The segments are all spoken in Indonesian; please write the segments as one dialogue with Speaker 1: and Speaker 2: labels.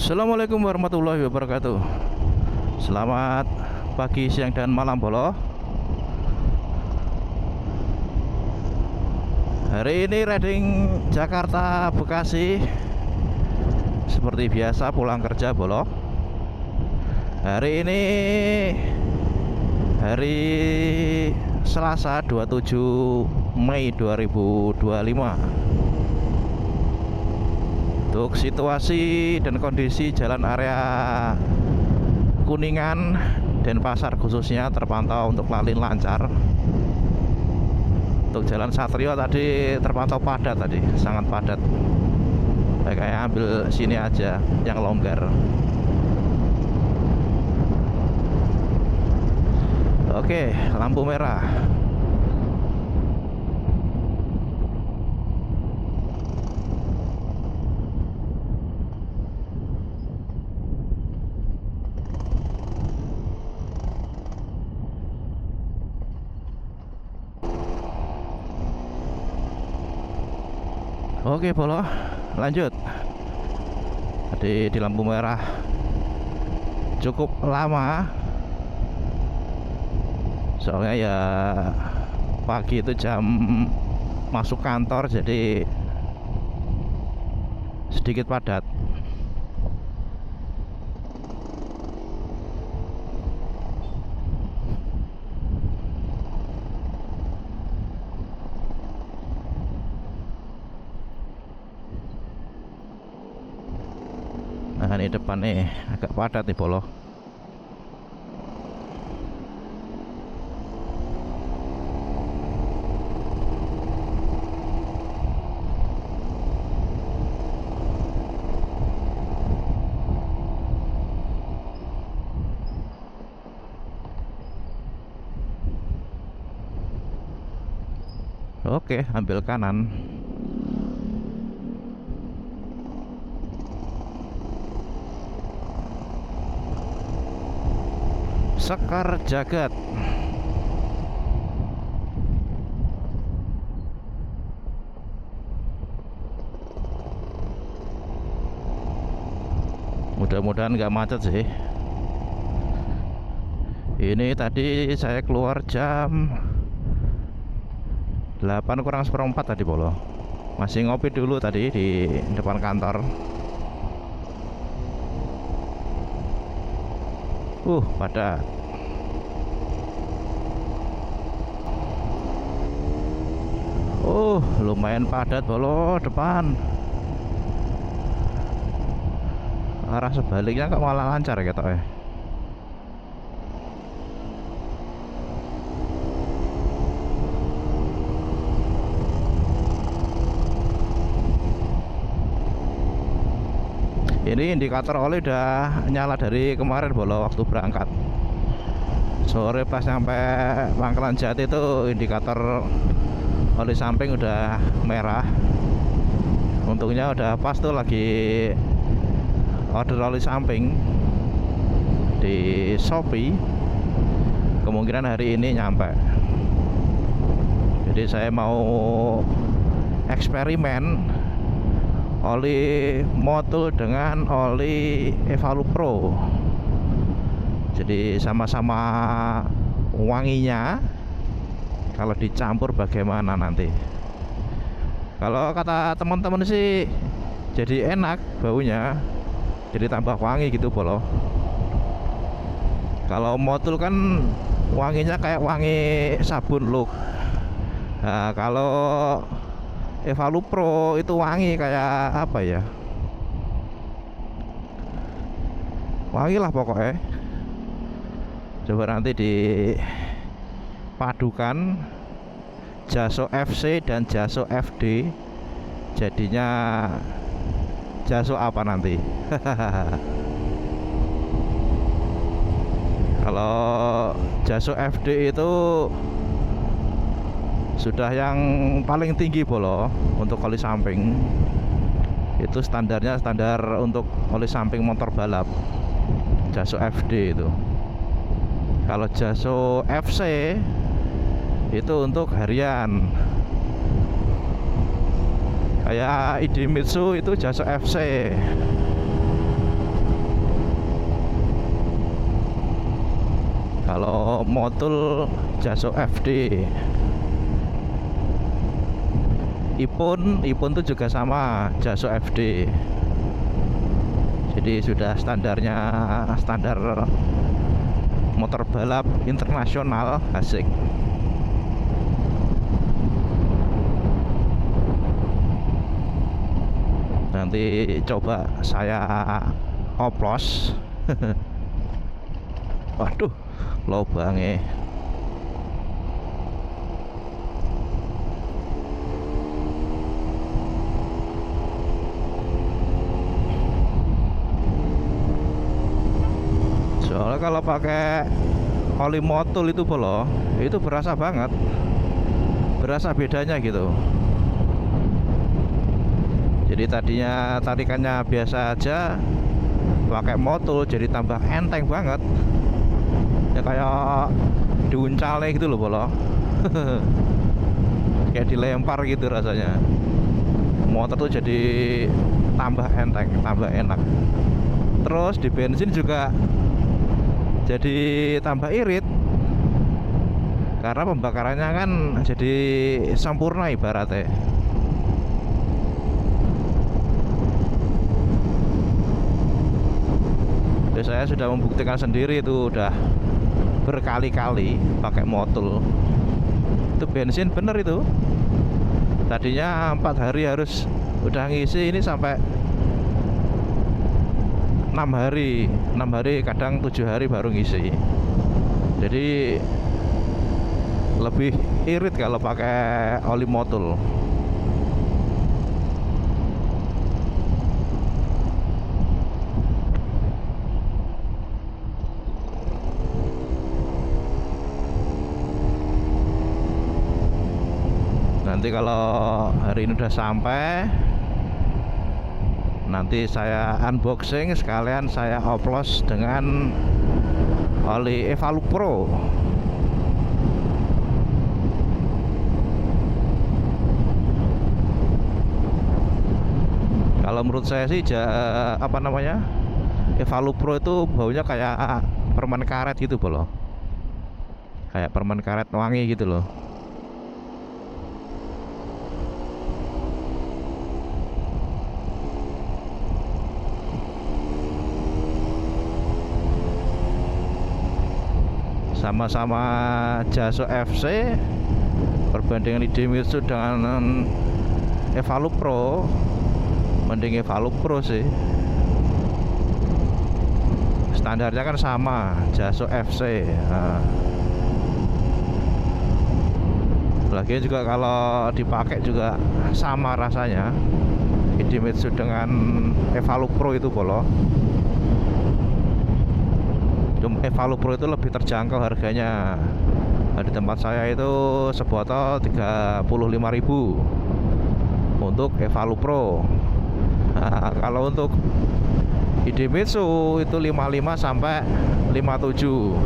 Speaker 1: Assalamualaikum warahmatullahi wabarakatuh. Selamat pagi, siang, dan malam bolo. Hari ini riding Jakarta Bekasi. Seperti biasa pulang kerja bolo. Hari ini hari Selasa 27 Mei 2025. Untuk situasi dan kondisi jalan area Kuningan, Denpasar khususnya terpantau untuk lalin lancar. Untuk jalan Satrio tadi terpantau padat, tadi sangat padat. Kayaknya ambil sini aja yang longgar. Oke, lampu merah. Oke bolo, lanjut. Tadi di lampu merah cukup lama. Soalnya ya pagi itu jam masuk kantor, jadi sedikit padat. Nah ini depan nih agak padat nih bolo. Oke, ambil kanan. Sekar Jagad. Mudah-mudahan nggak macet sih. Ini tadi saya keluar jam 8 kurang seperempat tadi bolo. Masih ngopi dulu tadi di depan kantor. Padat. Lumayan padat bolo depan. Arah sebaliknya kok malah lancar gitu ya. Ini indikator oli udah nyala dari kemarin bolo waktu berangkat. Sore pas nyampe Pangkalan Jati itu indikator oli samping udah merah. Untungnya udah pas tuh lagi order oli samping di Shopee. Kemungkinan hari ini nyampe. Jadi saya mau eksperimen oli Motul dengan oli Evalu Pro. Jadi sama-sama wanginya, kalau dicampur bagaimana nanti. Kalau kata teman-teman sih jadi enak baunya, jadi tambah wangi gitu bolo. Kalau Motul kan wanginya kayak wangi sabun look. Nah, kalau Evalu Pro itu wangi kayak apa ya? Wangi lah pokoknya. Coba nanti dipadukan Jaso FC dan Jaso FD, jadinya Jaso apa nanti? Kalau Jaso FD itu sudah yang paling tinggi bolo untuk oli samping. Itu standarnya standar untuk oli samping motor balap, Jaso FD itu. Kalau Jaso FC itu untuk harian. Kayak Idemitsu itu Jaso FC. Kalau motul Jaso FD. Ipun tuh juga sama, Jaso FD. Jadi sudah standar motor balap internasional, asik. Nanti coba saya oplos. Waduh, lubangnya. Soalnya kalau pakai oli motul itu polo, itu berasa banget, berasa bedanya gitu. Jadi tadinya tarikannya biasa aja, pakai motul jadi tambah enteng banget. Ya kayak diuncalnya gitu loh polo. Kayak dilempar gitu rasanya. Motor tuh jadi tambah enteng, tambah enak. Terus di bensin juga jadi tambah irit, karena pembakarannya kan jadi sempurna ibaratnya. Jadi saya sudah membuktikan sendiri itu, udah berkali-kali pakai motul. Itu bensin bener itu. Tadinya 4 hari harus udah ngisi, ini sampai 6 hari, kadang 7 hari baru ngisi. Jadi lebih irit kalau pakai oli motul. Nanti kalau hari ini udah sampai, nanti saya unboxing sekalian saya oplos dengan oli Evaluk Pro. Kalau menurut saya sih Evaluk Pro itu baunya kayak permen karet gitu loh. Kayak permen karet wangi gitu loh. Sama-sama Jaso FC, perbandingan Idemitsu dengan Evaluk Pro, mending Evaluk Pro sih. Standarnya kan sama, Jaso FC. Lagian juga kalau dipakai juga sama rasanya, Idemitsu dengan Evaluk Pro itu polo. Evaluk Pro itu lebih terjangkau harganya. Di tempat saya itu sebotol 35.000 untuk Evaluk Pro. Nah, kalau untuk Idemitsu itu 55 sampai 57.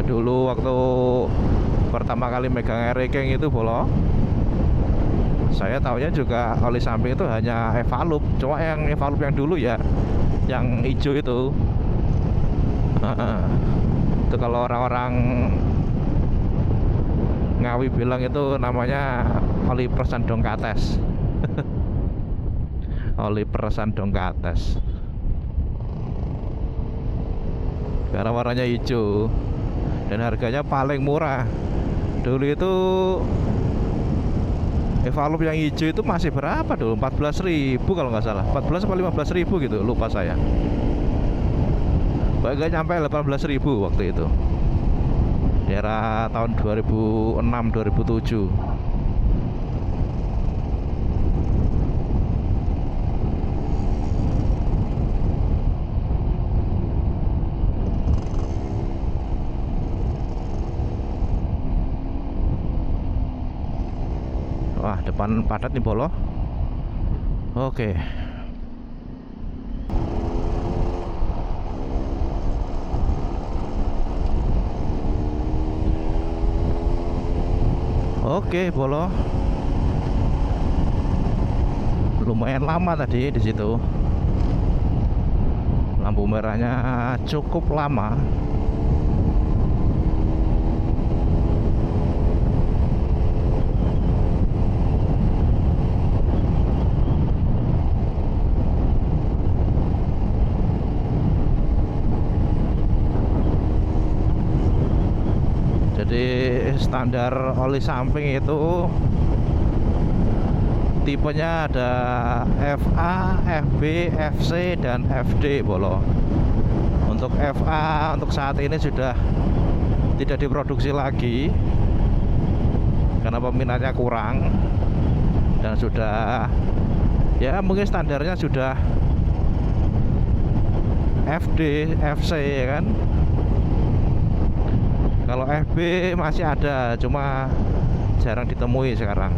Speaker 1: Dulu waktu pertama kali megang Ereking itu polo, saya taunya juga oli samping itu hanya Evaluk, cuma yang Evaluk yang dulu ya, yang hijau itu. Itu kalau orang-orang Ngawi bilang itu namanya oli peresan Dongkates. Oli peresan Dongkates, karena warnanya hijau dan harganya paling murah. Dulu itu Evaluk yang hijau itu masih berapa dulu? 14.000 kalau nggak salah, 14 atau 15.000 gitu, lupa saya. Nggak nyampe 18.000 waktu itu, di era tahun 2006-2007. Wah, depan padat nih bolo. Oke. Oke, bolo. lumayan lama tadi di situ. Lampu merahnya cukup lama. Jadi standar oli samping itu tipenya ada FA, FB, FC, dan FD bolo. Untuk FA untuk saat ini sudah tidak diproduksi lagi karena peminatnya kurang, dan sudah ya mungkin standarnya sudah FD, FC ya kan. Kalau FB masih ada, cuma jarang ditemui sekarang.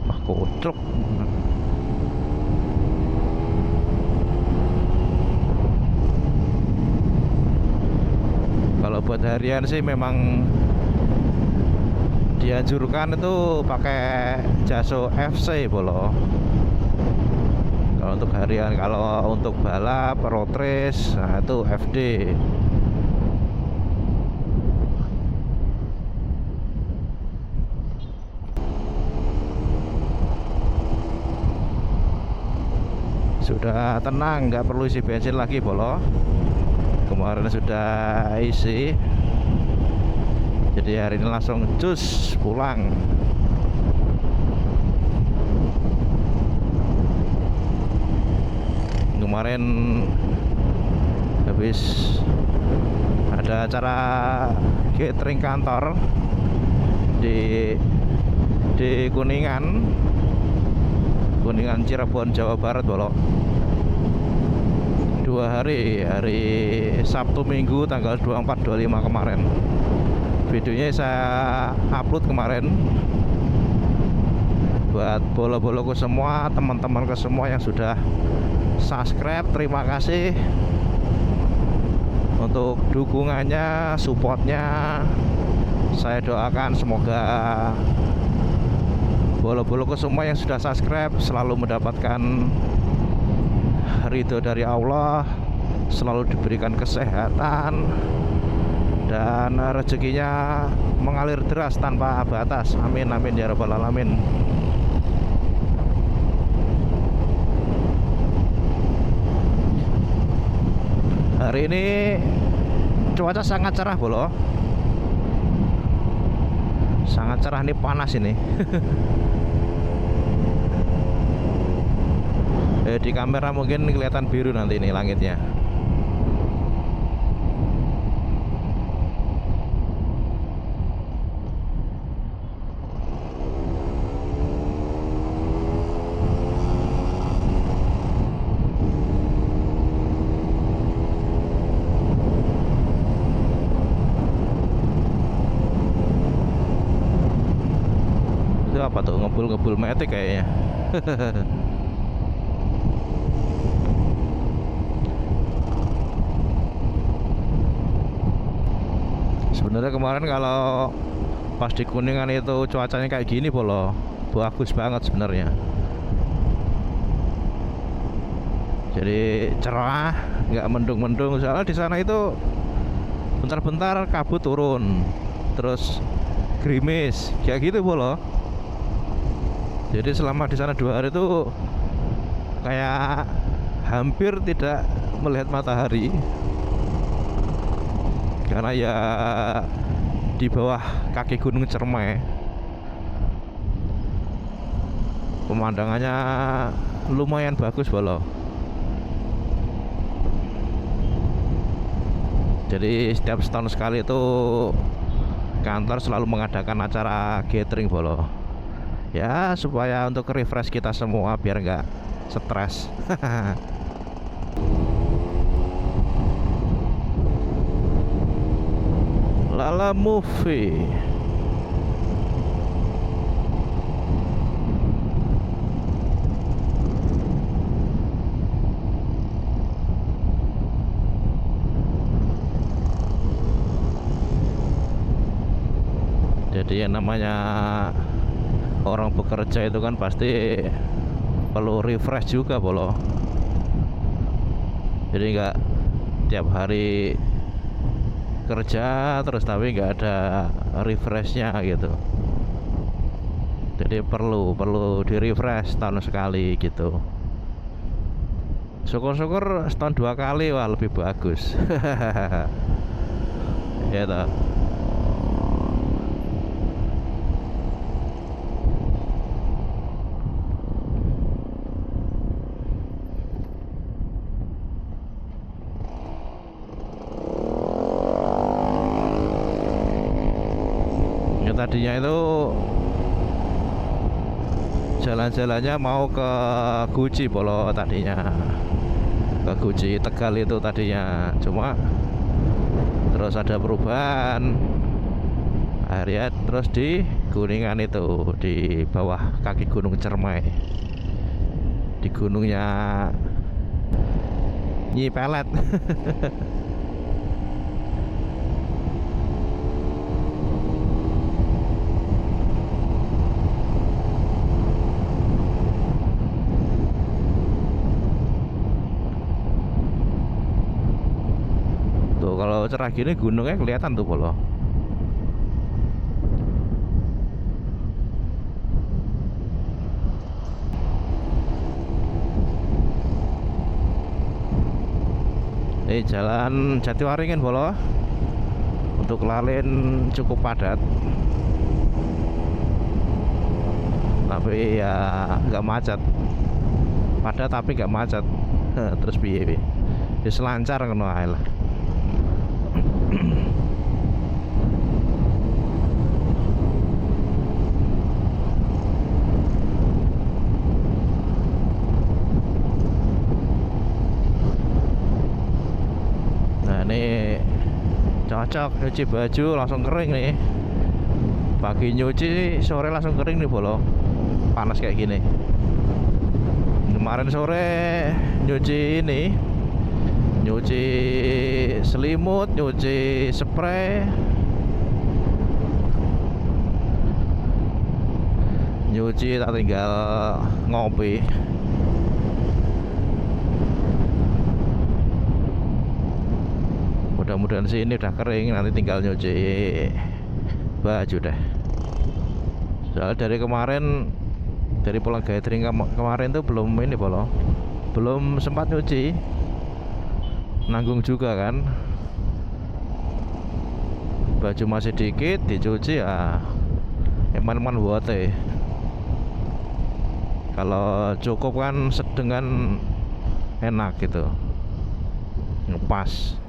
Speaker 1: Wah, kodok. Kalau buat harian sih memang dianjurkan itu pakai jaso FC bolo. Kalau untuk harian, kalau untuk balap, road race, nah itu FD. Sudah tenang, nggak perlu isi bensin lagi bolo. Kemarin sudah isi, jadi hari ini langsung cus pulang. Kemarin habis ada acara catering kantor di Kuningan Cirebon, Jawa Barat bolo. 2 hari, hari Sabtu Minggu tanggal 24 25 kemarin. Videonya saya upload kemarin buat bolo-boloku semua, teman-temanku semua yang sudah subscribe. Terima kasih untuk dukungannya, supportnya. Saya doakan semoga bolo-boloku semua yang sudah subscribe selalu mendapatkan ridho dari Allah, selalu diberikan kesehatan, dan rezekinya mengalir deras tanpa batas. Amin amin ya rabbal alamin. Hari ini cuaca sangat cerah bolo. Sangat cerah, ini panas ini. Di kamera mungkin kelihatan biru nanti ini langitnya. Itu apa tuh, ngebul-ngebul metik kayaknya. Sebenarnya kemarin kalau pas di Kuningan itu cuacanya kayak gini bolo, bagus banget sebenarnya. Jadi cerah, nggak mendung-mendung. Soalnya di sana itu bentar-bentar kabut turun, terus gerimis, kayak gitu bolo. Jadi selama di sana 2 hari itu kayak hampir tidak melihat matahari. Karena ya di bawah kaki Gunung Cermai, pemandangannya lumayan bagus bolo. Jadi setiap setahun sekali itu kantor selalu mengadakan acara gathering bolo. Ya supaya untuk refresh kita semua biar nggak stres. Lala Movie. Jadi yang namanya orang bekerja itu kan pasti perlu refresh juga bolo. Jadi nggak tiap hari kerja terus tapi nggak ada refreshnya gitu. Jadi perlu di refresh tahun sekali gitu. Syukur-syukur setahun 2 kali, wah lebih bagus. Ya toh. Ya tadinya itu jalan-jalannya mau ke Guci bolo tadinya, ke Guci Tegal itu tadinya, cuma terus ada perubahan, akhirnya terus di Kuningan itu di bawah kaki Gunung Cermai, di gunungnya Nyi Pelet. Tuh kalau cerah gini gunungnya kelihatan tuh bolo. Ini jalan Jatiwaringin bolo. Untuk lalin cukup padat, tapi ya nggak macet. Padat tapi nggak macet. Terus piye? Wis lancar ngono ae lah. Nah ini cocok nyuci baju langsung kering nih. Pagi nyuci sore langsung kering nih bolo. Panas kayak gini. Kemarin sore nyuci ini, nyuci selimut, nyuci spray, nyuci tak tinggal ngopi. Mudah-mudahan sih ini udah kering, nanti tinggal nyuci baju deh. Soalnya dari kemarin, dari pulang gathering kemarin tuh belum ini bolo, belum sempat nyuci, nanggung juga kan. Baju masih dikit dicuci ya eman-eman buate. Kalau cukup kan sedengan enak gitu, ngepas.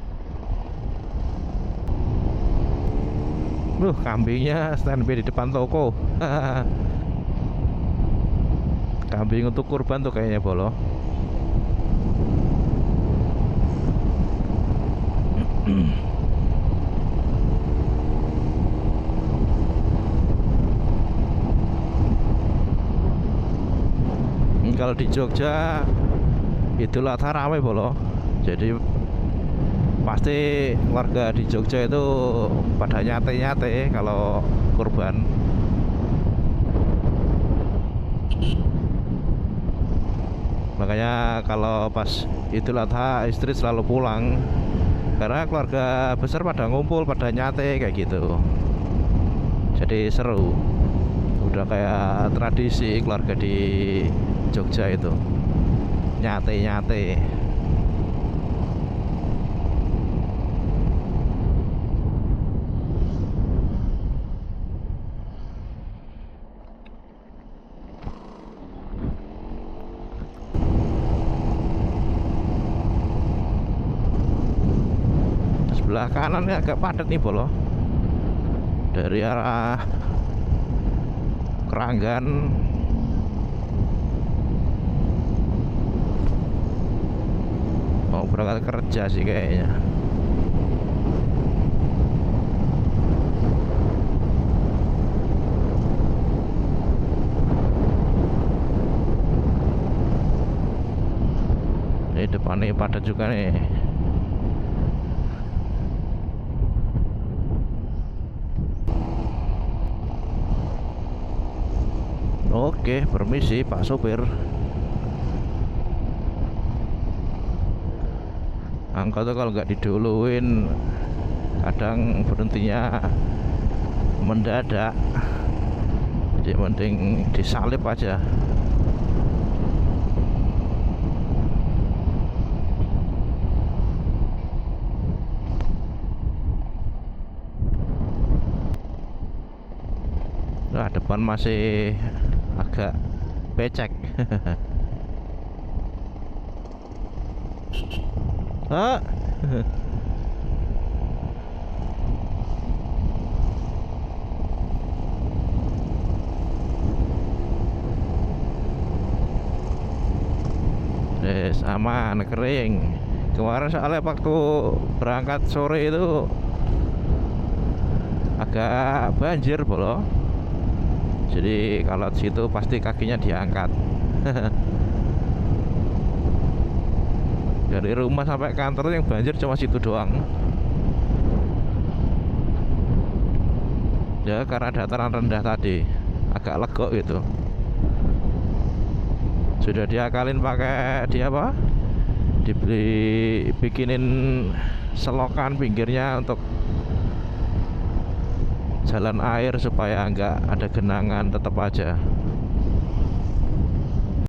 Speaker 1: Kambingnya standby di depan toko. Kambing untuk kurban tuh kayaknya bolo. Kalau di Jogja Idul Adha rame bolo. Jadi pasti warga di Jogja itu pada nyate-nyate kalau kurban. Makanya kalau pas Idul Adha istri selalu pulang, karena keluarga besar pada ngumpul, pada nyate kayak gitu. Jadi seru. Udah kayak tradisi keluarga di Jogja itu, nyate-nyate. Sebelah kanan ini agak padat nih bolo, dari arah Keranggan mau berangkat kerja sih kayaknya. Ini depan nih padat juga nih. Oke, permisi Pak sopir. Angkot tuh kalau nggak diduluin kadang berhentinya mendadak, jadi mending disalip aja. Nah, depan masih agak becek. Ah. Yes, aman, kering. Kemarin soalnya waktu berangkat sore itu agak banjir bolo. Jadi kalau di situ pasti kakinya diangkat. Dari rumah sampai kantor yang banjir cuma situ doang. Ya karena dataran rendah tadi agak legok gitu. Sudah diakalin pakai apa? Bikinin selokan pinggirnya untuk jalan air supaya enggak ada genangan tetap aja.